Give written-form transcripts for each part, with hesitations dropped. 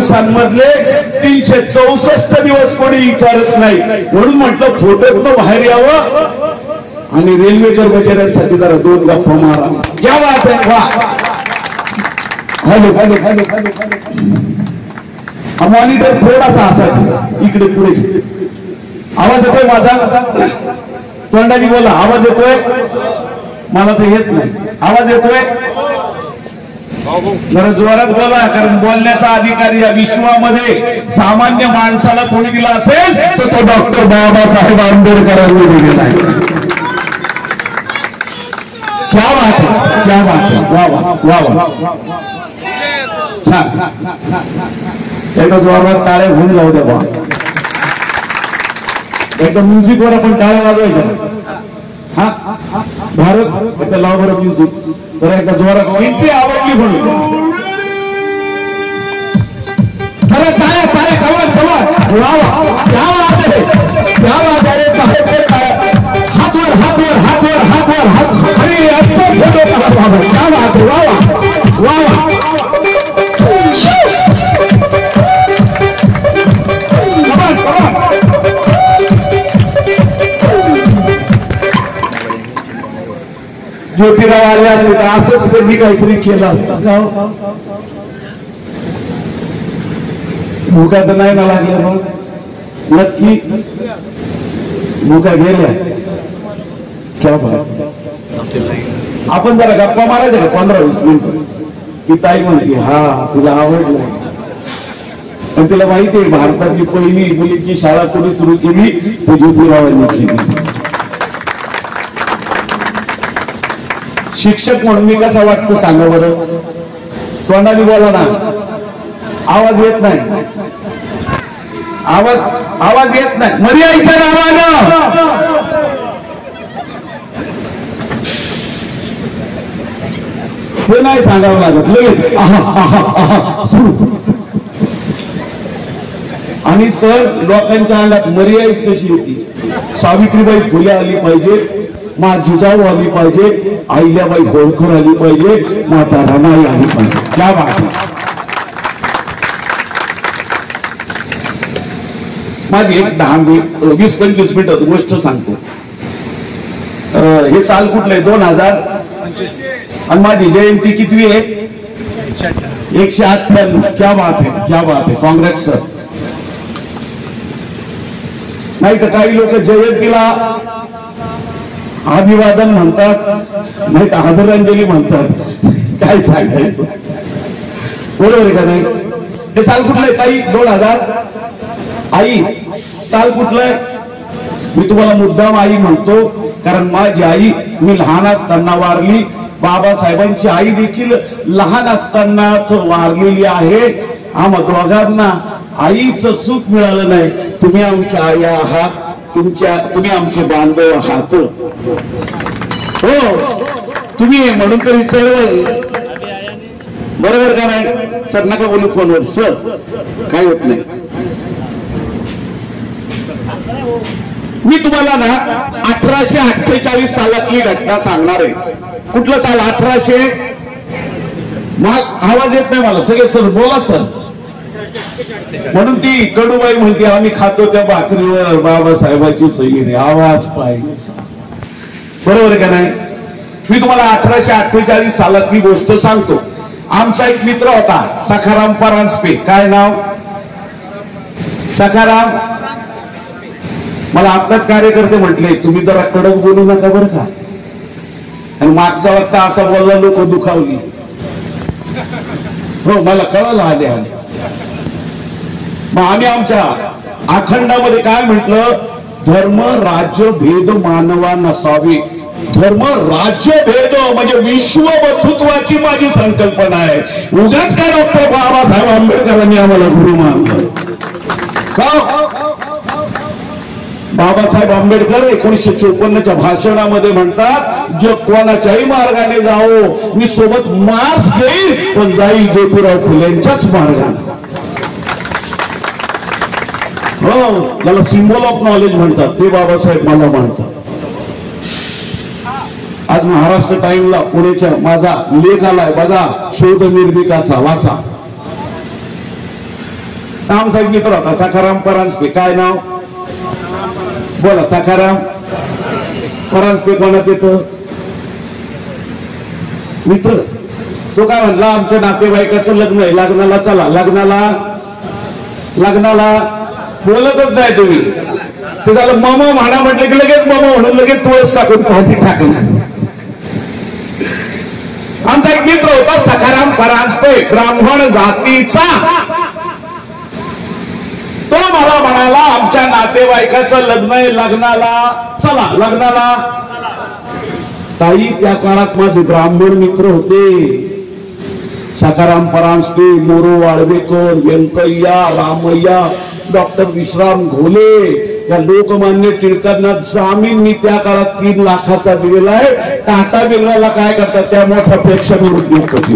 दिवसांमधले 364 दिवस कोणी विचारत नाही, म्हणून म्हटलं फोटोतनं बाहेर यावं आणि रेल्वे कर्मचाऱ्यांसाठी जरा 2 गप्पा मारा. या बात आहे. वा hello hello hello hello. Monitor थोडासा असा इकडे पुढे. आवाज येतोय माझा? तोंडाने बोला. आवाज येतोय? मला तर येत नाही. आवाज येतोय? जरा जोरात बोला, कारण बोलण्याचा अधिकार या विश्वामध्ये सामान्य माणसाला कोणी दिला असेल तर तो डॉक्टर बाबासाहेब आंबेडकरांनी दिलेला आहे. क्या बात है, क्या बात है. वा वा वा वा. छान. एकदा जोरात टाळ्या होऊन जाऊ द्या बा. एकदा म्युझिकवर आपण टाळ्या वाजवायच्या. हा भारत एकदा लाव बरं म्युझिक. तर एकदा जोरात इतकी आवडली म्हणून टाळ्या टाळ्या कमाल कमाल. वा वा. क्या बात है, क्या बात है साहेब. हातवर हातवर हातवर हातवर हात. अरे अच्छा फोटो काढा. क्या बात है. वा वा वा वा. ज्योतिराव आले असते तर असंच त्यांनी काहीतरी केलं असतं का? भूका तर नाही ना लागल्या मग? नक्की भूका गेल्या. क्या बात. आपण जरा गप्पा मारायचं का 15-20 मिनिटं? की ताई म्हणते हा तुला आवडलं, पण तिला माहिती आहे भारतातली पहिली मुलीची शाळा कोणी सुरू केली? ती ज्योतिरावांनी केली. शिक्षक म्हणून मी कसा वाटतो सांगा बरं? तोंडाने बोला ना. आवाज येत नाही. आवाज येत नाही. मर्यादेच्या नावानं हे नाही सांगावं लागत लगेच. आणि सर लोकांच्या अंगात मर्यादा कशी होती? सावित्रीबाई फुले आली पाहिजे, मा जिजाऊ आली पाहिजे, अहिल्याबाई होळकर आली पाहिजे, माता रमाई आली पाहिजे. क्या बात. माझी एक 10-20-25 मिनिटं गोष्ट सांगतो. हे साल कुठलं आहे? 2025. आणि माझी जयंती कितवी आहे? 158. क्या बात है, क्या बात है. काँग्रेस सर. नाही तर काही लोक जयंतीला अभिवादन म्हणतात, नाही तर आदरांजली म्हणतात. काय सांगायचं? बरोबर आहे का नाही? हे साल कुठलंय ताई? 2000. आई साल कुठलंय? मी तुम्हाला मुद्दाम आई म्हणतो कारण माझी आई मी लहान असताना वारली. बाबासाहेबांची आई देखील लहान असतानाच वारलेली आहे. आम्हा दोघांना आईचं सुख मिळालं नाही. तुम्ही आमच्या आई आहात, तुम्ही आमचे बांधव आहात. हो तुम्ही म्हणून तरी चळवळ. बरोबर का नाही? सर नका बोलू फोनवर. सर काय होत नाही. मी तुम्हाला ना 1848 सालातली घटना सांगणार आहे. कुठलं साल? 1800. आवाज येत नाही मला. सगळे सर बोला सर. म्हणून ती कडूबाई म्हणते आम्ही खातो त्या भाकरीवर बाबासाहेबांची सही रे. आवाज पाहिजे. बरोबर का नाही? मी तुम्हाला 1848 सालातली गोष्ट सांगतो. आमचा एक मित्र होता सखाराम परांजपे. काय नाव? सखाराम. मला आत्ताच कार्यकर्ते म्हटले तुम्ही जरा कडक बोलू नका बरं का. आणि मागचा वक्ता असा बोलला लोक दुखावली. हो मला कळलं. आले मग आम्ही आमच्या अखंडामध्ये काय म्हटलं? धर्म राज्य भेद मानवा नसावे. धर्म राज्य भेद म्हणजे विश्वबंधुत्वाची माझी संकल्पना आहे. उगाच काय डॉक्टर बाबासाहेब आंबेडकरांनी आम्हाला गुरु मानलं का? बाबासाहेब आंबेडकर 1954च्या भाषणामध्ये म्हणतात जो कोणाच्याही मार्गाने जाओ मी सोबत मार्क्स घेईल पण जाईल ज्योतिराव फुलेंच्याच मार्गाने. हो त्याला सिम्बॉल ऑफ नॉलेज म्हणतात. ते बाबासाहेब मला म्हणतात. आज महाराष्ट्र टाइमला पुण्याच्या माझा लेख आलाय बघा. शोध निर्मिकाचा वाचा. आमचा एक मित्र होता सखाराम परांजपे. काय नाव बोला? सखाराम परांजपे. कोणात येतं मित्र? तो काय म्हणला, आमच्या नातेवाईकाचं लग्न आहे, लग्नाला चला. लग्नाला बोलतच नाही तुम्ही. ते झालं मम म्हणा म्हटलं की लगेच मम म्हणून लगेच तुळस टाकून भाजी टाकणार. आमचा एक मित्र होता सखाराम परांजपे, ब्राह्मण जातीचा. तो मला म्हणाला आमच्या नातेवाईकाचं लग्न आहे, लग्नाला चला. ताई त्या काळात माझे ब्राह्मण मित्र होते. सखाराम परांजपे, मोरू वाळवेकर, व्यंकय्या, रामय्या, डॉक्टर विश्राम घोले. या लोकमान्य टिळकांना जामीन मी त्या काळात 3 लाखाचा दिलेला आहे. टाटा बिर्लाला काय करतात त्या मोठ्या पेक्षा मी उद्योगपती.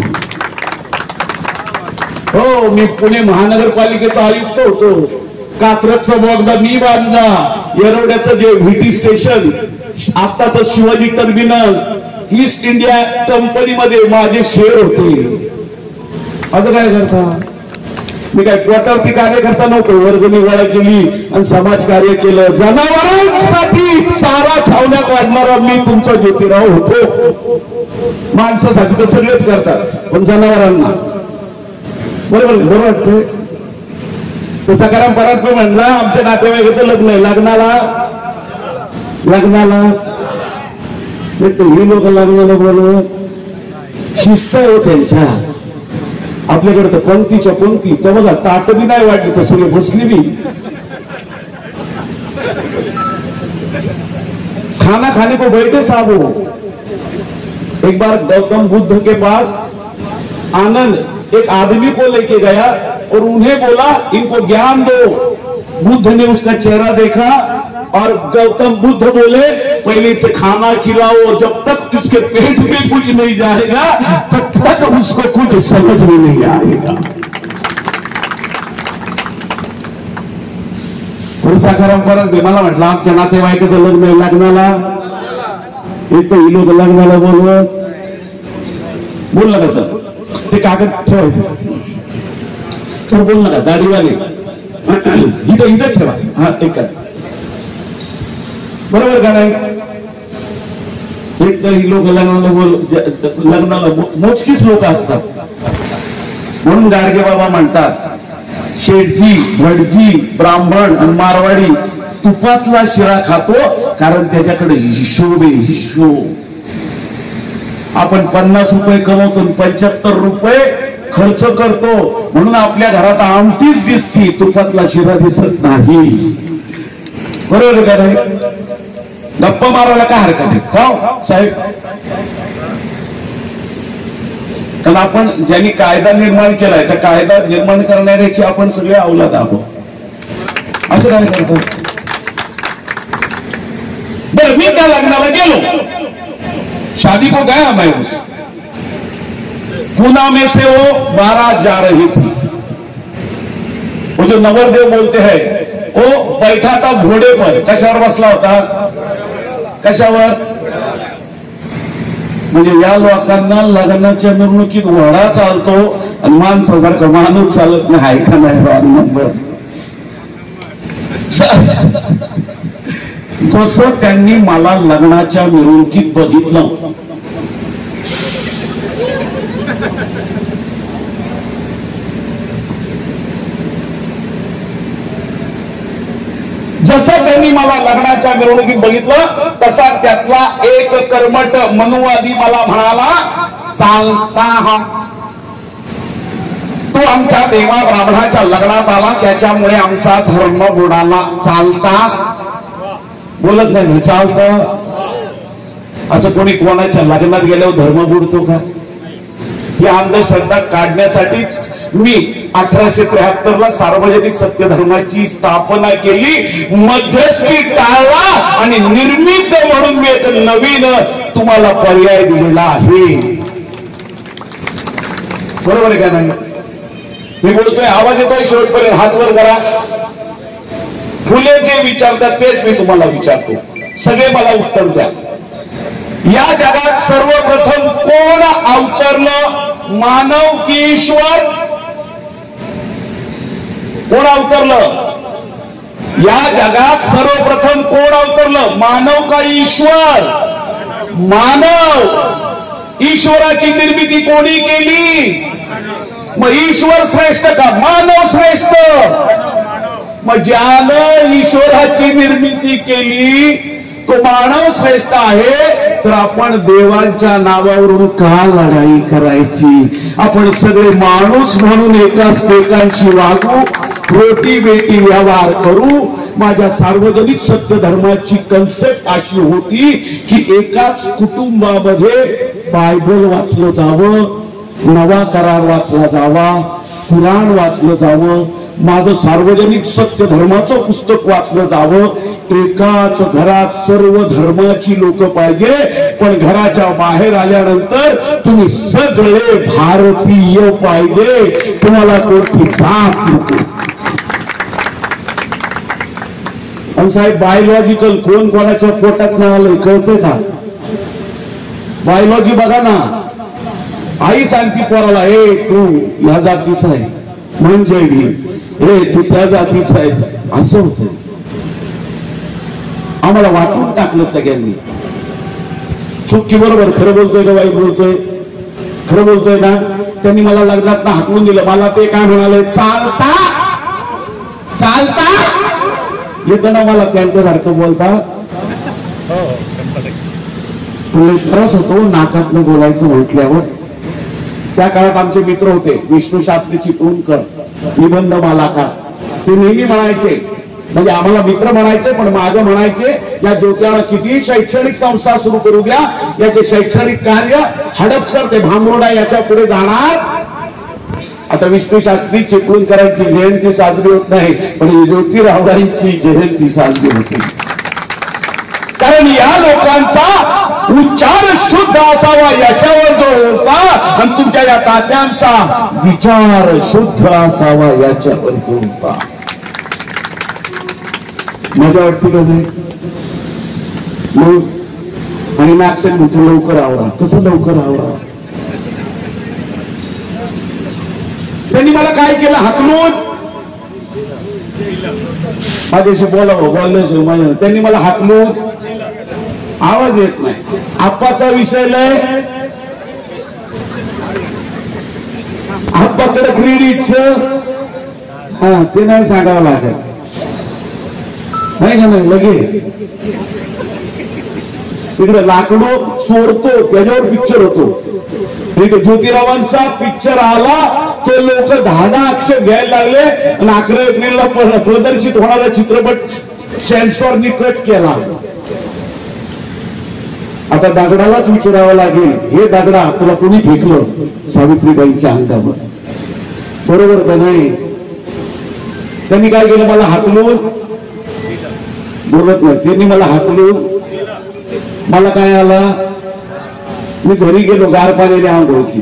हो, मी पुणे महानगरपालिकेचा आयुक्त होतो. कात्रजचा बोगदा मी बांधला. येरवड्याचं जे व्हीटी स्टेशन, आताच शिवाजी टर्मिनस, ईस्ट इंडिया कंपनीमध्ये माझे शेअर होते. असं काय करता? मी काय पोटावरती कार्यकर्ता नव्हतो. वर्गणी गोळा केली आणि समाजकार्य केलं. जनावरांसाठी चारा छावण्या काढणारा मी तुमचा ज्योतिराव होतो. माणसासाठी तर सगळेच करतात, पण जनावरांना बरोबर वाटतंय. तर सखाराम परांजपे म्हणला आमच्या नातेवाईकाचं लग्न आहे, लग्नाला ही लोक लग्नाला बोलवत. शिस्त आहे हो त्यांच्या. आपल्याकडे तर पंक्तीच्या पंक्ती. तर बघा ताट बी नाही वाटली तर सगळे बसली बी. खाना खाने को बैठे साहब हो. एक बार गौतम बुद्ध के पास आनंद एक आदमी को लेके गया और उन्हें बोला इनको ज्ञान दो. बुद्ध ने उसका चेहरा देखा और गौतम बुद्ध बोले पहले इसे खाना खिलाओ. जब तक इसके पेट में कुछ नहीं जाएगा तब तक उसको कुछ समझ में नहीं आएगा. सखाराम परांजपे मला म्हटलं आमच्या नातेवाईकाचं लग्न आहे, लग्नाला एक ही लोक लग्नाला बोलवत. बोल नका सर, ते कागद ठेवा सर. बोल नका दाढीवाले इथं ठेवा. हा एक बरोबर का नाही? एक तर ही लोक लग्नाला मोजकीच लोक असतात. म्हणून गाडगे बाबा म्हणतात शेठजी, भटजी, ब्राह्मण आणि मारवाडी तुपातला शिरा खातो, कारण त्याच्याकडे हिशोब आहे, हिशोब. आपण 50 रुपये कमवतो, 75 रुपये खर्च करतो, म्हणून आपल्या घरात आमटीच दिसती, तुपातला शिरा दिसत नाही. बरोबर का नाही? गप्पा मारायला काय हरकत आहे का साहेब? कारण आपण ज्यांनी कायदा निर्माण केलाय त्या कायदा निर्माण करणाऱ्याची आपण सगळे अवलाद आहोत. असं काय करतात? बरं, मी त्या लग्नाला गेलो. शादी को गया मैं उस पूना में से वो 12 जा रही थी. वो जो नवरदेव बोलते हैं वो बैठा था घोड़े पर. कशावर बसला होता? कशावर? म्हणजे या लोकांना लग्नाच्या मिरवणुकीत घोडा चालतो आणि माणसासारखा माणूस चालत नाही. आहे का नाही? नंबर जसं त्यांनी मला लग्नाच्या मिरवणुकीत बघितलं, जसं त्यांनी मला लग्नाच्या मिरवणुकीत बघितलं तसा त्यातला एक कर्मठ मनुवादी मला म्हणाला, चालता हा तू आमच्या देवा ब्राह्मणाच्या लग्नात आला त्याच्यामुळे आमचा धर्म बुडाला. चालता बोलत नाही, चालता. असं कोणी कोणाच्या लग्नात गेल्यावर धर्म बुडतो का? ही अंधश्रद्धा काढण्यासाठीच मी 1873 ला सार्वजनिक सत्य धर्माची स्थापना केली. मध्यस्थी टाळला आणि निर्मित म्हणून मी एक नवीन तुम्हाला पर्याय दिलेला आहे. बरोबर आहे का नाही? मी बोलतोय, आवाज येतोय शेवटपर्यंत, हात वर करा. फुले जे विचारतात तेच मी तुम्हाला विचारतो. सगळे मला उत्तर द्या. या जगात सर्वप्रथम कोण अवतरलं? मानव की ईश्वर? कोण अवतरलं या जगात? सर्वप्रथम कोण अवतरलं? मानव का ईश्वर? मानव. ईश्वराची निर्मिती कोणी केली? मग ईश्वर श्रेष्ठ का मानव श्रेष्ठ? मग ज्यानं ईश्वराची निर्मिती केली तो मानव श्रेष्ठ आहे, तर आपण देवांच्या नावावरून का लढाई करायची? आपण सगळे माणूस म्हणून एकांशी वागू, रोटी बेटी व्यवहार करू. माझ्या सार्वजनिक सत्य धर्माची कन्सेप्ट अशी होती की एकाच कुटुंबामध्ये बायबल वाचलं जावं, नवा करार वाचला जावा, कुराण वाचलं जावं, माझं सार्वजनिक सत्य धर्माचं पुस्तक वाचलं जावं. एकाच घरात सर्व धर्माची लोक पाहिजे, पण घराच्या बाहेर आल्यानंतर तुम्ही सगळे भारतीय पाहिजे, तुम्हाला कोणती जात नको. आणि साहेब बायोलॉजिकल कोण कोणाच्या पोटात नाही आलंय कळतंय का? बायोलॉजी बघा ना. आई सांगती पोराला, हे तू या जातीचा आहे म्हणजे हे तू त्या जातीचा आहे. असं होत. आम्हाला वाटून टाकलं सगळ्यांनी. चुकी बरोबर खरं बोलतोय का वाईट बोलतोय? खरं बोलतोय ना. त्यांनी मला लग्नात हाकलून दिलं. मला ते काय म्हणाले, चालता चालता येतं ना मला त्यांच्यासारखं बोलता. त्रास होतो नाकातनं बोलायचं म्हटल्यावर. त्या काळात आमचे मित्र होते विष्णू शास्त्री चिपळूणकर, निबंध मालाकार. ते नेहमी म्हणायचे, म्हणजे आम्हाला मित्र म्हणायचे पण माझं म्हणायचे, या ज्योत्याला किती शैक्षणिक संस्था सुरू करू द्या, याचे शैक्षणिक कार्य हडपसर ते भांबरोडा याच्या पुढे जाणार. आता विष्णू शास्त्री चिपळूणकरांची जयंती साजरी होत नाही, पण ज्योतिरावांची जयंती साजरी होती. कारण या लोकांचा उच्चार शुद्ध असावा याच्यावर जो होता, आणि तुमच्या या तात्यांचा विचार शुद्ध असावा याच्यावर जो होता. मजा वाटते का नाही? मग आणि नागसेन म्हणतो लवकर आवरा. कसं लवकर आवरा? त्यांनी मला काय केलं, हाकलून माझ्याशी बोलावं, बोलल्याशिवाय त्यांनी मला हाकलून. आवाज येत नाही. आप्पाचा विषय लय, आप्पाकडे क्रेडिटचं ते नाही सांगावं लागेल, नाही का? नाही लगे तिकडे लाकडो सोडतो त्याच्यावर पिक्चर होतो. ज्योतिरावांचा पिक्चर आला तो लोक 10 अक्षर घ्यायला लागले आणि 11 एप्रिलला प्रदर्शित होणारा चित्रपट सेन्सॉरनी कट केला. आता दगडालाच विचारावं लागेल, हे दगडा तुला कोणी फेकलं? सावित्रीबाईंच्या अंगावर. बरोबर का नाही? त्यांनी काय केलं, मला हाकलून, बोलत नाही त्यांनी मला हाकलून. मला काय आला, मी घरी गेलो, गार पाण्याने आंघोळ केली.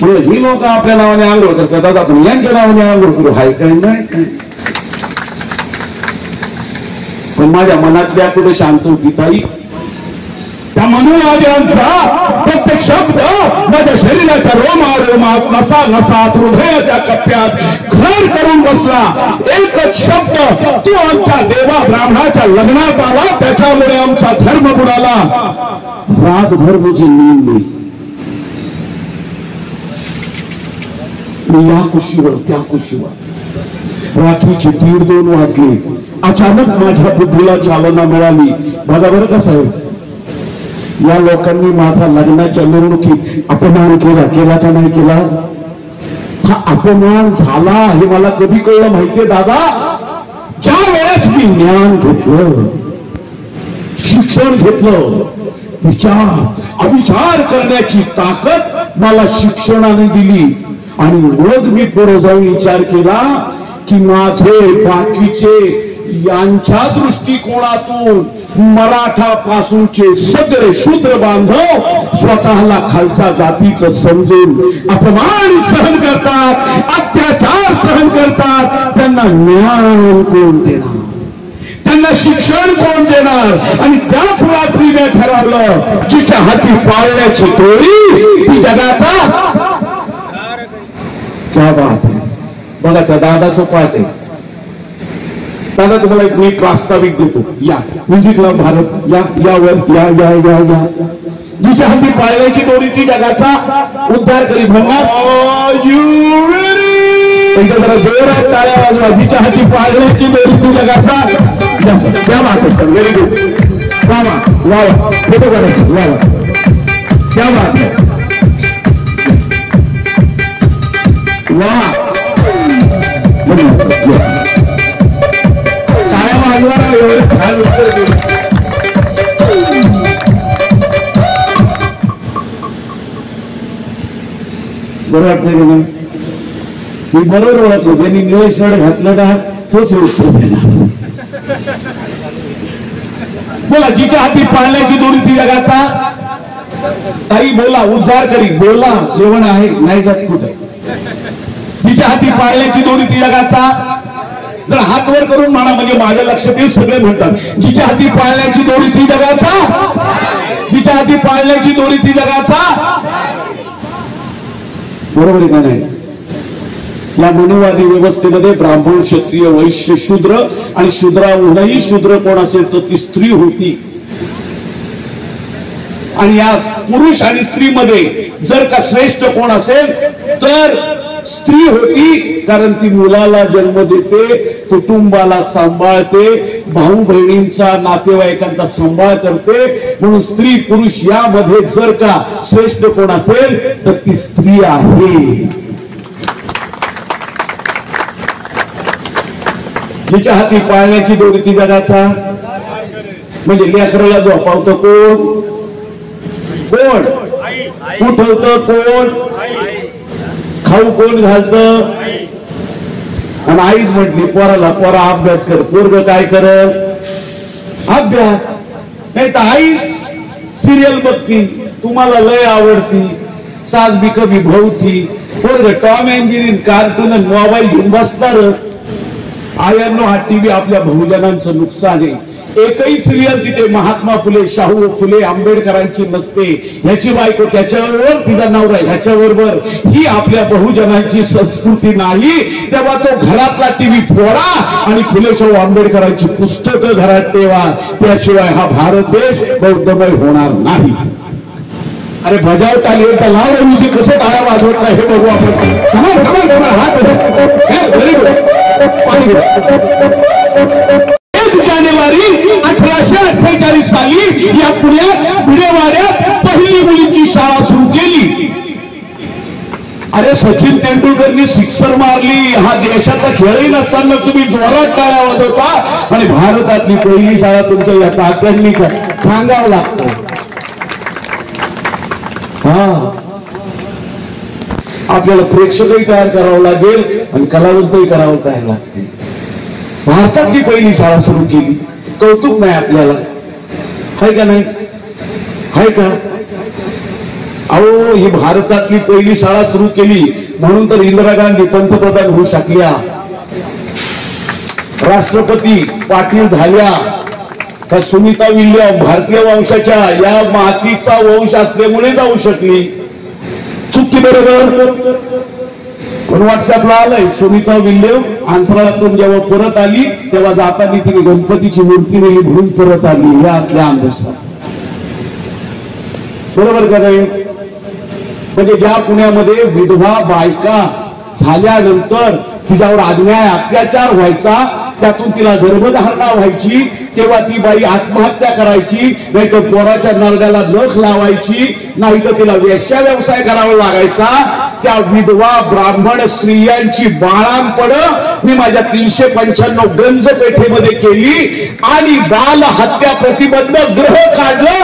म्हणजे ही लोक आपल्या नावाने आंघोळ करतात, आता आपण यांच्या नावाने आंघोळ करू, हाय काय नाही काय? पण माझ्या मनातल्या कुठे शांत होती ताई. त्या मनुवाद्यांचा प्रत्येक शब्द माझ्या शरीराच्या रोमारोमात, नसा नसात, हृदयाच्या कप्प्यात घर करून बसला. एकच शब्द, तू आमच्या देवा ब्राह्मणाच्या लग्नात आला, त्याच्यामुळे आमचा धर्म बुडाला. रातभर मुझे नींद नाही. मी या कुशीवर त्या कुशीवर, रात्रीचे 1:30-2 वाजले. अचानक माझ्या बुद्धीला चालना मिळाली. बघा बरं का साहेब, या लोकांनी माझा लग्नाच्या मिरवणुकीत अपमान केला का नाही केला? हा अपमान झाला हे मला कधी कळलं माहितीये दादा? ज्या वेळेस मी ज्ञान घेतलं, शिक्षण घेतलं, अविचार करण्याची ताकद मला शिक्षणाने दिली. आणि मग मी पुढे जाऊन विचार केला की माझे बाकीचे यांच्या दृष्टिकोनातून मराठा पासूनचे सगळे शूद्र बांधव स्वतःला खालच्या जातीचं समजून अपमान सहन करतात, अत्याचार सहन करतात. त्यांना ज्ञान कोण देणार? त्यांना शिक्षण कोण देणार? आणि त्याच रात्रीने ठरवलं, जिच्या हाती पाळण्याची टोळी ती जगाचा. क्या बात आहे. बघा त्या दादाचं पाठ आहे. दादा तुम्हाला एक मी प्रास्ताविक देतो. या म्युझिकला भारत या यावर या या या या जिच्या हाती पाळण्याची दोरी ती जगाचा उद्धार करी म्हणणार. त्यांच्या जरा जोरात टाळ्या वाजवा. जिच्या हाती पाळण्याची दोरी ती जगाचा. क्या बात आहे सर, व्हेरी गुड. वा वा वा फोटो काढायचं. वा वा क्या बात आहे. वा टाळ्या वाजवा. एवढं छान उत्तर दिलं. बरं वाटलं की नाही? मी बरोबर ओळखतो. ज्यांनी निळे शर्ट घातलं ना तोच उत्तर देणार. बोला जिच्या हाती पाळण्याची दोरी ती जगाचा. ताई बोला उद्धार करी. बोला जेवण आहे नाही जात कुठे. जिच्या हाती पाळण्याची दोरी ती जगाचा. जर हात वर करून म्हणा म्हणजे माझ्या लक्षात येईल. सगळे म्हणतात जिच्या हाती पाळण्याची दोरी ती जगाचा. जिच्या हाती पाळण्याची दोरी ती जगाचा. बरोबर आहे का नाही? या मनुवादी व्यवस्थेमध्ये ब्राह्मण क्षत्रिय वैश्य शूद्र आणि शूद्राहूनही शूद्र कोण असेल तर ती स्त्री होती. आणि या पुरुष आणि स्त्रीमध्ये जर का श्रेष्ठ कोण असेल तर स्त्री होती. कारण ती मुलाला जन्म देते, कुटुंबाला सांभाळते, भाऊ बहिणींचा नातेवाईकांचा सांभाळ करते. म्हणून स्त्री पुरुष यामध्ये जर का श्रेष्ठ कोण असेल तर ती स्त्री आहे. जिच्या हाती पाळण्याची दोरी ती जगाचा. म्हणजे लेकराला झोपावतं कोण? कोण उठवतं कोण? खाऊ कोण घालतं? आणि आईच म्हटली पोराला पोरा अभ्यास कर. पोरग काय करत? अभ्यास. नाही तर आईच सिरियल बघती, तुम्हाला लय आवडती, सास बी कभी भवती. पोरग Tom and Jerry cartoon mobile घेऊन बसणार. आयांनो हा टीव्ही आपल्या बहुजनांचं नुकसान आहे. एकही सिरियल तिथे महात्मा फुले, शाहू फुले, आंबेडकरांची नसते. ह्याची बायको त्याच्यावर, तिचा नवरा ह्याच्याबरोबर. ही आपल्या बहुजनांची संस्कृती नाही. तेव्हा तो घरातला टीव्ही फोडा आणि फुले शाहू आंबेडकरांची पुस्तकं घरात ठेवा. त्याशिवाय हा भारत देश बौद्धमय होणार नाही. अरे बजावता आली तर लाव म्हणजे कसं टाळ्या वाजवत नाही हे बघू आपण. जानेवारी 1848 साली या पुण्यात भिडेवाड्यात पहिली मुलींची शाळा सुरू केली. अरे सचिन तेंडुलकरनी सिक्सर मारली. हा देशाचा खेळही नसताना तुम्ही जोरात टाळ्या वाजवता. आणि भारतातली पहिली शाळा तुमच्या या तात्यांनी सांगावं लागतं. हा आपल्याला प्रेक्षकही तयार करावं लागेल आणि कलावंतही करावं तयार लागते. भारतातली पहिली शाळा सुरू केली. कौतुक नाही आपल्याला? आहे का नाही? आहे का? अहो ही भारतातली पहिली शाळा सुरू केली म्हणून तर इंदिरा गांधी पंतप्रधान होऊ शकल्या, राष्ट्रपती पाटील झाल्या. त्या सुनीता विल्यम भारतीय वंशाच्या या मातीचा वंश असल्यामुळे जाऊ शकली. चुकी बरोबर? पण व्हॉट्सअपला आलंय सुनीता विल्यम अंतराळातून जेव्हा परत आली तेव्हा जाताना तिने गणपतीची मूर्ती नेली म्हणून परत आली. या असल्या अंधश्रद्धा. बरोबर का नाही? म्हणजे ज्या पुण्यामध्ये विधवा बायका झाल्यानंतर तिच्यावर अन्याय अत्याचार व्हायचा, त्यातून तिला गर्भधारणा व्हायची, तेव्हा ती बाई आत्महत्या करायची, नाही तर पोराच्या नरड्याला नख लावायची, नाही तर तिला वेश्या व्यवसाय करावा लागायचा. त्या विधवा ब्राह्मण स्त्रियांची बाळांपण मी माझ्या 395 गंज पेठेमध्ये केली आणि बाल हत्या प्रतिबंधक गृह काढलं.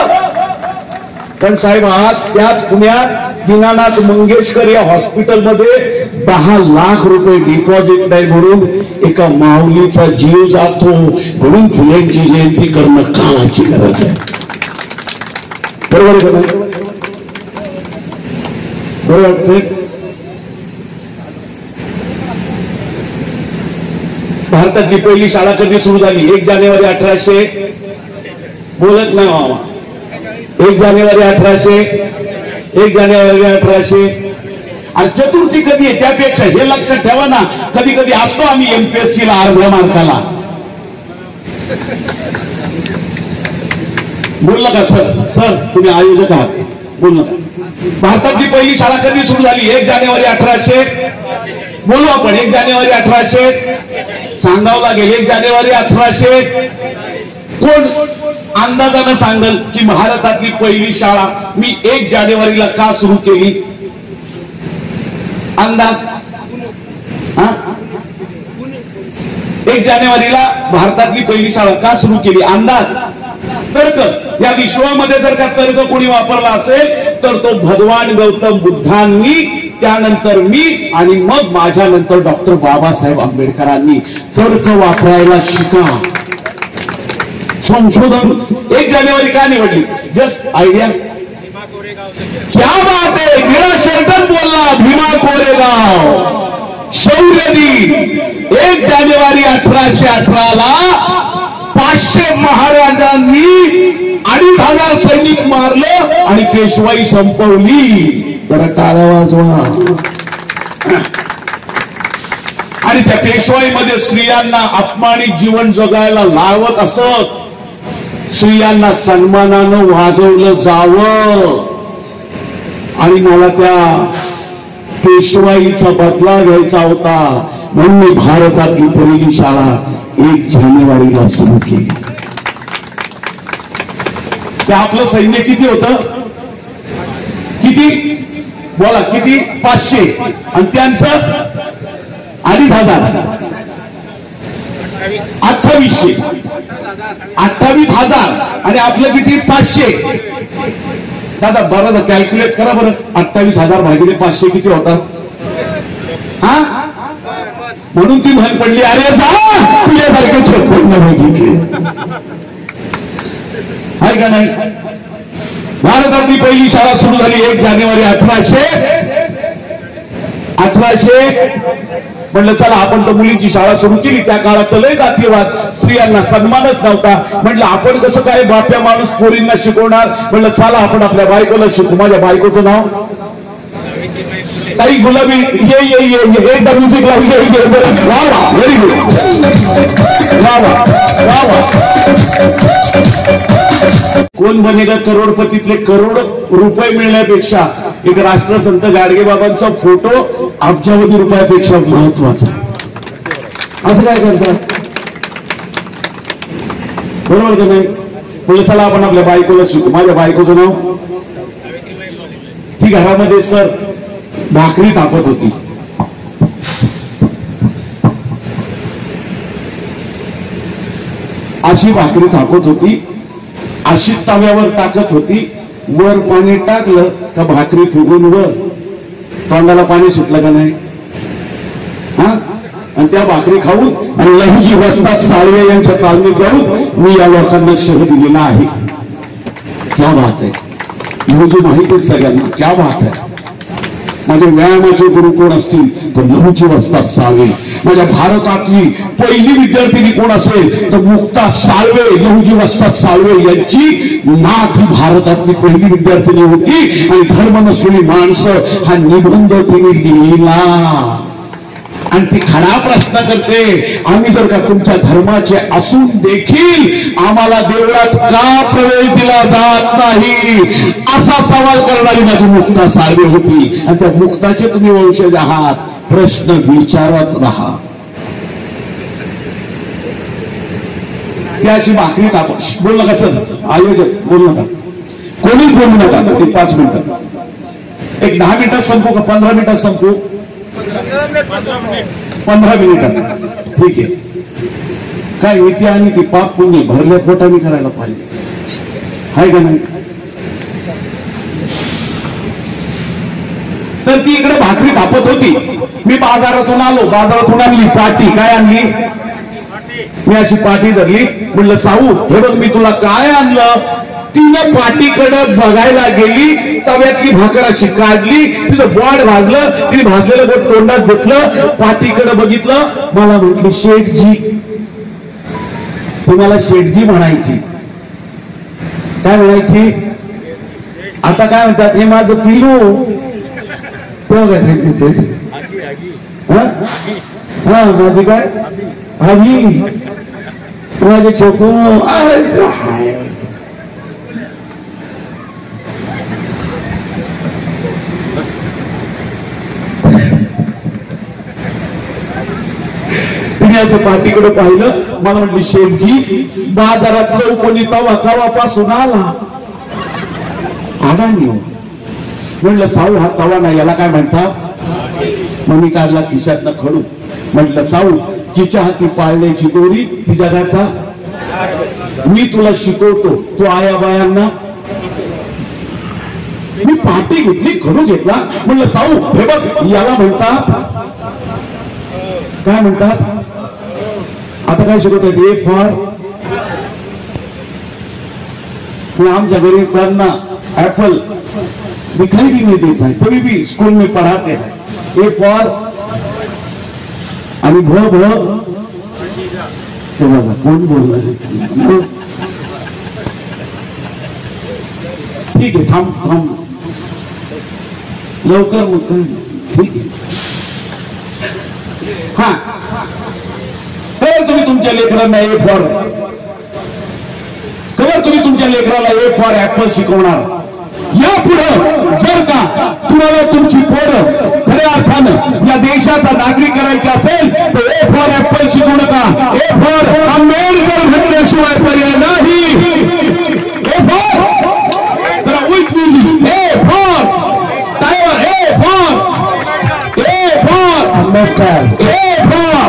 पण साहेब आज त्याच पुण्यात दीनानाथ मंगेशकर या हॉस्पिटलमध्ये 10 लाख रुपये डिपॉझिट नाही म्हणून एका माऊलीचा जीव जातो. म्हणून फुलेंची जयंती करणं काळाची गरज आहे. बरोबर आहे का नाही? बरोबर वाटतंय? भारतातली पहिली शाळा कधी सुरू झाली? 1 जानेवारी 1800 बोलत नाही मामा. 1 जानेवारी 1800 आणि चतुर्थी कधी आहे त्यापेक्षा हे लक्षात ठेवा ना, कधी कधी असतो आम्ही MPSC ला अर्ध्या मार्काला. बोललं का सर तुम्ही आयोजक आहात, बोललं का? भारतातली पहिली शाळा कधी सुरू झाली? 1 जानेवारी 1800. बोलू आपण 1 जानेवारी 1800 सांगावं लागेल. 1 जानेवारी 1800. कोण अंदाजानं सांगल की भारतातली पहिली शाळा मी 1 जानेवारीला का सुरू केली? अंदाज. 1 जानेवारीला भारतातली पहिली शाळा का सुरू केली? अंदाज. तर्क. या विश्वामध्ये जर का तर्क कोणी वापरला असेल तर तो भगवान गौतम बुद्धांनी, त्यानंतर मी आणि मग माझ्यानंतर डॉक्टर बाबासाहेब आंबेडकरांनी. तर्क वापरायला शिका. संशोधन 1 जानेवारी का निवडली? Just idea. क्या बात आहे, मेरा शर्टन बोलला. भीमा कोरेगाव शौर्य दिन 1 जानेवारी 1818 ला 500 महाराजांनी 2500 सैनिक मारलं आणि पेशवाई संपवली. जरा टाळ्या वाजवा. आणि त्या पेशवाईमध्ये स्त्रियांना अपमानित जीवन जगायला लावत असत. स्त्रियांना सन्मानानं वागवलं जावं. आणि मला त्या पेशवाईचा बदला घ्यायचा होता म्हणून मी भारतातली पहिली शाळा 1 जानेवारीला सुरू केली. ते आपलं सैन्य किती होतं? किती बोला, किती? 500. आणि त्यांचं 2500. 2800. 28,000. आणि आपलं किती? 500. दादा बरं कॅल्क्युलेट करा बरं. 28,000 भागिले 500 किती होतात? म्हणून ती म्हण पडली, अरे जा तुझ्यासारखे छोटपण बघितले आहे का नाही? भारतातली पहिली शाळा सुरू झाली 1 जानेवारी 1800. म्हणलं चला आपण तर मुलींची शाळा सुरू केली. त्या काळात लय जातीयवाद, स्त्रियांना सन्मानच नव्हता. म्हटलं आपण कसं काय बाप्या माणूस पोरींना शिकवणार? म्हणलं चला आपण आपल्या बायकोला शिकू. माझ्या बायकोचं नाव ताई गुलाबी. ये एकदा म्युझिक लावली. वा वा, व्हेरी गुड. वा वा वा वा. कोण बनेगा करोडपतीतले करोड रुपये मिळण्यापेक्षा एक राष्ट्रसंत गाडगेबाबांचा फोटो अब्जावधी रुपयापेक्षा महत्वाचा. असं काय करतात? बरोबर का नाही? बोल चला आपण आपल्या बायकोला शिकू. माझ्या बायकोचं नाव. ती घरामध्ये सर भाकरी तापत होती. अशी भाकरी तापत होती, अशी तव्यावर टाकत होती. वर पाणी टाकलं का भाकरी फुगून वर तोंडाला पाणी सुटलं का नाही? आणि त्या भाकरी खाऊन आणि लहुजी वस्ताद साळवे यांच्या तालमीत जाऊन मी या लोकांना शह दिलेला आहे. क्या बात आहे. लहुजी माहिती आहे सगळ्यांना. क्या बात आहे. माझे व्यायामाचे गुरु कोण असतील तर लहुजी वस्ताद साळवे. माझ्या भारतातली पहिली विद्यार्थिनी कोण असेल तर मुक्ता साळवे, लहुजी वस्ताद साळवे यांची नात ही भारतातली पहिली विद्यार्थिनी होती. आणि धर्म नसलेली माणसं हा निबंध तिने लिहिला. आणि ती खरा प्रश्न करते, आम्ही जर का तुमच्या धर्माचे असून देखील आम्हाला देवळात का प्रवेश दिला जात नाही, असा सवाल करणारी माझी मुक्ता साळवे होती. आणि त्या मुक्ताचे तुम्ही वंशज आहात. प्रश्न विचारत राहा. त्याची भाकरी तापत. बोल नका सर, आयोजक बोलू नका, कोणीच बोलू नका. 5 मिनिटं, एक 10 मिनिटात संपू का 15 मिनिटात संपू? 15 मिनिटात. ठीक आहे. काय विद्य आणि ती पाप पुण्य भरल्या पोटाने करायला पाहिजे, हाय का नाही? तर ती इकडे भाकरी तापत होती. मी बाजारातून आलो. बाजारातून आणली पाटी. काय आणली? मी अशी पाटी धरली. म्हणलं साऊ हे बघ मी तुला काय आणलं. तिनं पाटीकडे बघायला गेली. तव्यातली भाकर अशी काढली. तिचं बोट भाजलं. तिने भाजलेलं बोट तोंडात घेतलं. पाटीकडे बघितलं. मला म्हटली शेठजी. तुम्हाला शेठजी म्हणायची. काय म्हणायची? आता काय म्हणतात, हे माझं पिलू. तो काय हा माझी काय आगी माझे छोकू असं पाठीकडे पाहिलं मला म्हटली शेठजी बाजारात चौकोनी तवा कवापासून आला अडाणी म्हटलं साऊ हा तवा नाही याला काय म्हणतात मग मी काढला खिशातनं खडू म्हटलं साऊ तिच्या हाती पाळण्याची दोरी ती जगाचा मी तुला शिकवतो तू आया बायांना मी पाठी घेतली खडू घेतला म्हटलं साऊ हे बघ याला म्हणतात काय म्हणतात आता काय शिकवतात ए फॉर आमच्या गरीबांना एप्पल दिखाई भी नहीं देता है तभी भी स्कूल में पढ़ाते हैं ए फॉर आणि भ भ बघा कोण बोलणार ठीक आहे थांब थांब लवकर मग ठीक आहे हा तर तुम्ही तुमच्या लेकरांना ए फॉर कवर तुम्ही तुमच्या लेकराला ए फॉर ऍपल शिकवणार या पुढे जर का तुम्हाला तुमची पोरं खऱ्या अर्थानं या देशाचा नागरिक करायचा असेल तर ए फॉर ऍपल शिकवू नका ए फॉर आंबेडकर म्हटल्याशिवाय पर्याय नाही ए फॉर जरा उईट मिळली ए फॉर टायवर A for Ambedkar A for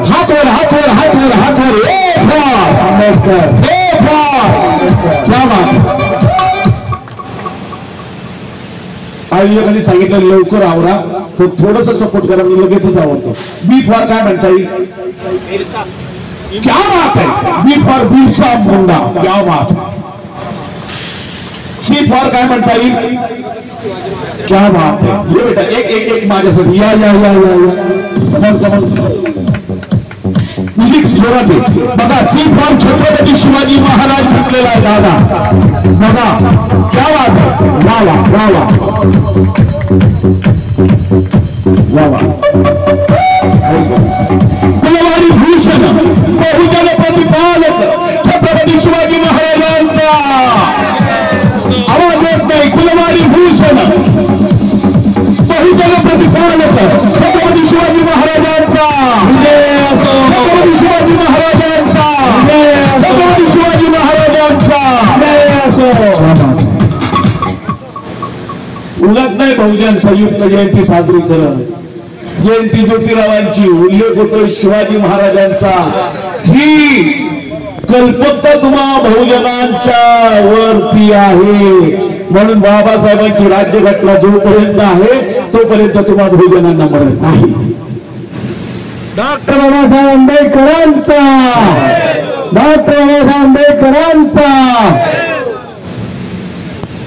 हातवर हातवर हातवर हातवर A for Ambedkar A for क्या बात आयोजकांनी सांगितलं लवकर आवरा तो थोडस सपोर्ट करा मी लगेचच आवडतो बी फॉर काय म्हणता येईल क्या बात है बी फॉर बिरसा मुंडा क्या बात सी फॉर काय म्हणता येईल क्या बात है ये बेटा एक एक एक माझ्यासाठी या या या या जोरात बघा सी फॉर छत्रपती शिवाजी महाराज म्हटलेला आहे दादा बघा क्या बात है वा वा वा वा वा कुलवाडी भूषण बहुजन प्रतिपालक छत्रपती शिवाजी महाराजांचा आवाज येत नाही कुलवाडी भूषण बहुजन प्रतिपालक छत्रपती शिवाजी महाराजांचा छत्रपती शिवाजी महाराजांचा छत्रपती शिवाजी महाराजांचा उगाच नाही बहुजन संयुक्त जयंती साजरी करत जयंती ज्योतिरावांची उल्लेख होतोय शिवाजी महाराजांचा ही कल्पकता तुम्हा बहुजनांच्या वरती आहे म्हणून बाबासाहेबांची राज्यघटना जोपर्यंत आहे तोपर्यंत तुम्हा बहुजनांना मरण नाही डॉक्टर बाबासाहेब आंबेडकरांचा डॉक्टर बाबासाहेब आंबेडकरांचा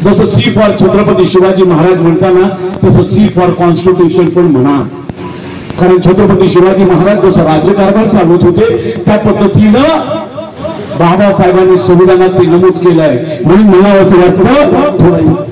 जसं सी फॉर छत्रपती शिवाजी महाराज म्हणताना तसं सी फॉर कॉन्स्टिट्यूशन पण म्हणा कारण छत्रपती शिवाजी महाराज जसं राज्यकारभार चालवत होते त्या पद्धतीनं बाबासाहेबांनी संविधानात ते नमूद केलंय म्हणून मला असं वाटतं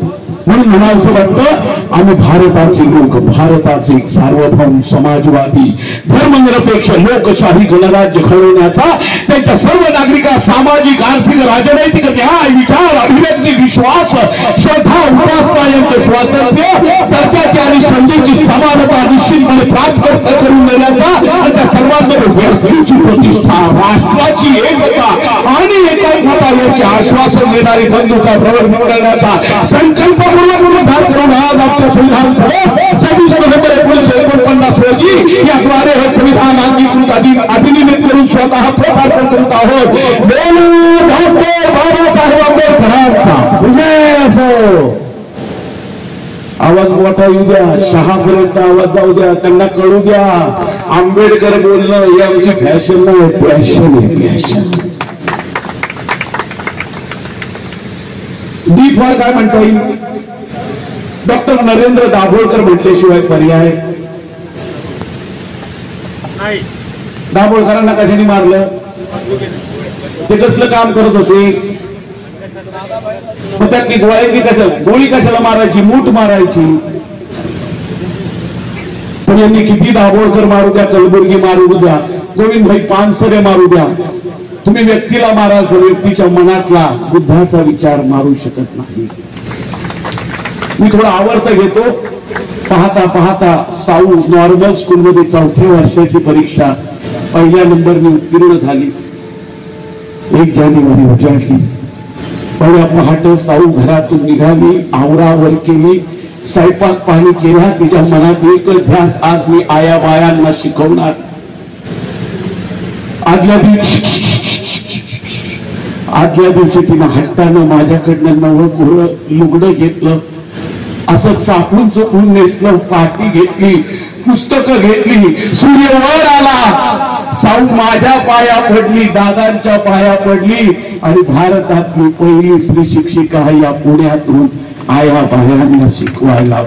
म्हणून मला असं वाटतं आम्ही भारताचे लोक भारताचे सार्वभौम समाजवादी धर्मनिरपेक्ष लोकशाही गणराज्य घडवण्याचा त्यांच्या सर्व नागरिकांना सामाजिक आर्थिक राजनैतिक न्याय विचार अभिव्यक्ती विश्वास श्रद्धा उपासना यांचे स्वातंत्र्य दर्जाची आणि संधीची समानता निश्चितपणे प्राप्त करून देण्याचा आणि त्या सर्वांमध्ये व्यक्तीची प्रतिष्ठा राष्ट्राची एकता आणि एकात्मता यांचे आश्वासन देणारी बंधुता प्रवर्तित करण्याचा संकल्प निर्धार करून आज आपल्या संविधान सभेत 26 नोव्हेंबर 1949 रोजी याद्वारे हे संविधान अंगीकृत अधिनियमित करून स्वतः प्रवर्तन करत आहोत डॉक्टर बाबासाहेब आंबेडकरांचा विजय असो आवाज मोठा येऊ द्या शहापर्यंत आवाज जाऊ द्या त्यांना कळू द्या आंबेडकर बोलणं ही आमची फॅशन नाही पॅशन आहे पॅशन डी फॉर काय म्हणता येईल डॉक्टर नरेंद्र दाभोळकर म्हटल्याशिवाय पर्याय दाभोळकरांना कशाने मारलं ते कसलं काम करत होते मग त्यातली गोळ्यांनी गोळी कशाला मारायची मूठ मारायची पण यांनी किती दाभोळकर मारू द्या, कलबुर्गी मारू द्या, गोविंदभाई पानसरे मारू द्या, तुम्ही व्यक्तीला मारा, व्यक्तीच्या मनातला बुद्धाचा विचार मारू शकत नाही. मी थोडं आवर्त घेतो. पाहता पाहता साऊ नॉर्मल स्कूलमध्ये 4थ्या वर्षाची परीक्षा पहिल्या नंबरने उत्तीर्ण झाली. 1 जानेवारी उजाडली. पहिल्या पहाटे साऊ घरातून निघाली, आवरावर केली, स्वयंपाक पाणी केला. तिच्या मनात एकच ध्यास, आज मी आया बायांना शिकवणार. आदल्या दिवशी तिनं हट्टानं माझ्याकडनं नवं कोरं लुगडं घेतलं, असं चापून चोपून नेसलं, पाटी घेतली, पुस्तकं घेतली. सूर्य वर आला, साऊ माझ्या पाया पडली, दादांच्या पाया पडली आणि भारतातली पहिली स्त्री शिक्षिका या पुण्यातून आया बायांना शिकवायला.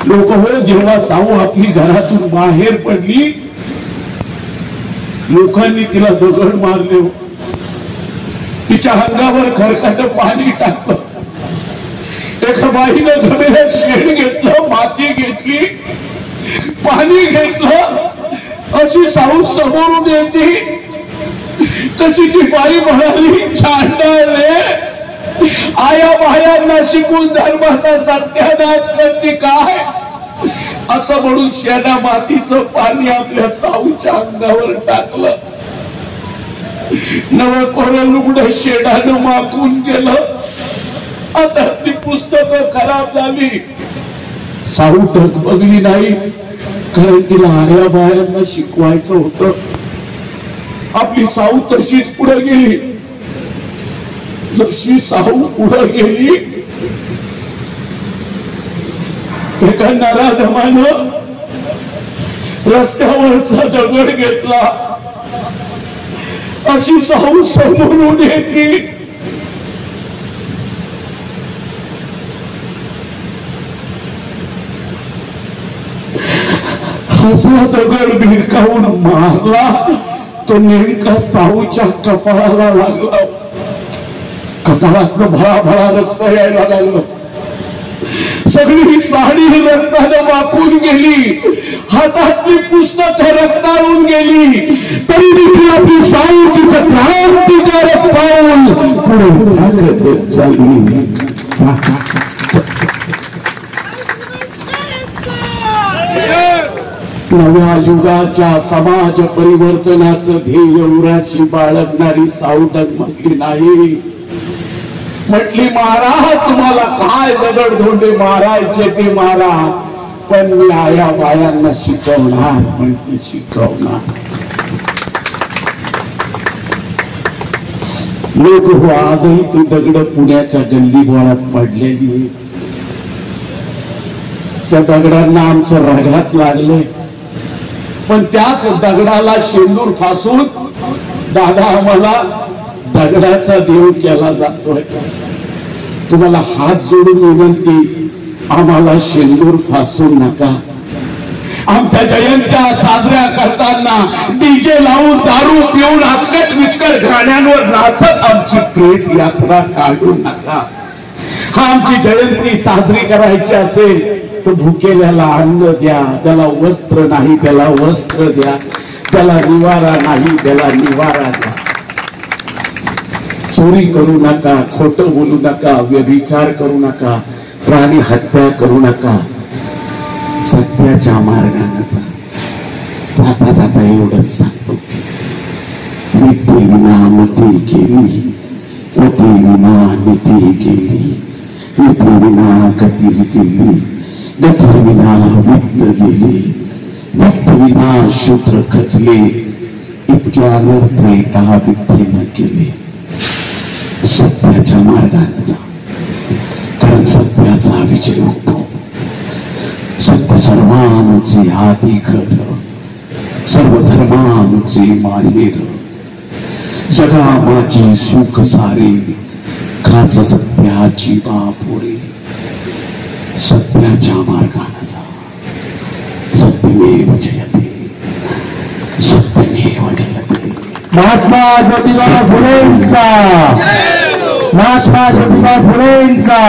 लोक हो, जेव्हा साऊ आपली घरातून बाहेर पडली, लोकांनी तिला दगड मारले, तिच्या अंगावर खरकट पाणी टाकलं. एका बाईनं घमेल्यात शेण घेतलं, माती घेतली, पाणी घेतलं, अशी साऊ समोरून येते. तशी ती बाई म्हणाली, चांडाळे, आया बायांना शिकून धर्माचा सत्यानाश करते काय, असं म्हणून शेणा मातीचं पाणी आपल्या साऊच्या अंगावर टाकलं. नवं कोरं लुगडं शेणानं माखून गेलं. आता ती पुस्तकं खराब झाली. साऊ बघली नाही, कारण तिला आया बायांना शिकवायचं होतं. आपली साऊ तशीच पुढे गेली. जशी साऊ पुढे गेली, एका नराधमानं रस्त्यावरचा दगड घेतला. अशी साऊ समोरून येते. असा दगड भिरकावून मारला, तो नेमका साऊच्या कपाळाला लागला. कपाळातनं भळाभळा रक्त यायला लागलं. सगळी साडी रक्तानं वाकून गेली, हातातली पुस्तकं रक्ताळून गेली. तरी देखील आपली साऊ तिचं क्रांतिकारक पाऊल पुढे टाकत चालली. नव्या युगाच्या समाज परिवर्तनाचं ध्येय उराशी बाळगणारी साऊ डगमगली नाही. म्हटली, मारा, तुम्हाला काय दगड धोंडे मारायचे ते मारा, पण मी आया बायांना शिकवणार, म्हणजे शिकवणार. लोक हो, आजही ती दगड पुण्याच्या गल्ली बोळात पडलेली. त्या दगडांना आमचं रगात लागले, पण त्याच दगडाला शेंदूर फासून दादा आम्हाला दगडाचा देव केला जातोय. तुम्हाला हात जोडून विनंती, आम्हाला शेंदूर फासू नका. आमच्या जयंत्या साजऱ्या करताना डीजे लावून दारू पिऊन आचकट विचकट गाण्यांवर नाचत आमची प्रेत यात्रा काढू नका. हा आमची जयंती साजरी करायची असेल तर भुकेल्याला अन्न द्या, त्याला वस्त्र नाही त्याला वस्त्र द्या, त्याला निवारा नाही त्याला निवारा द्या. चोरी करू नका, खोटं बोलू नका, व्यभिचार करू नका, प्राणी हत्या करू नका. सत्याच्या मार्गाने जा. जाता जाता एवढंच सांगतो, नीती विना मती गेली, मती विना नीती गेली, नीती विना गती गेली, गती विना वित्त गेली, वित्त विना शूद्र खचले, इतक्या अनर्थ एका विद्येनं केले. सत्याच्या मार्गाने जा, कारण सत्याचा विजय होतो. सत्य सर्वांचे आदी घर, सर्व धर्मांचे माहेर, जगा माझी सुख सारे, खास सत्याची बापुरे. सत्याच्या मार्गाने जा. सत्यमेव जयते, सत्यमेव जयते. Mahatma Jyotiba फुलेंचा, Mahatma Jyotiba फुलेंचा.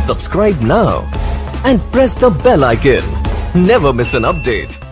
Subscribe now and press the bell icon. Never miss an update.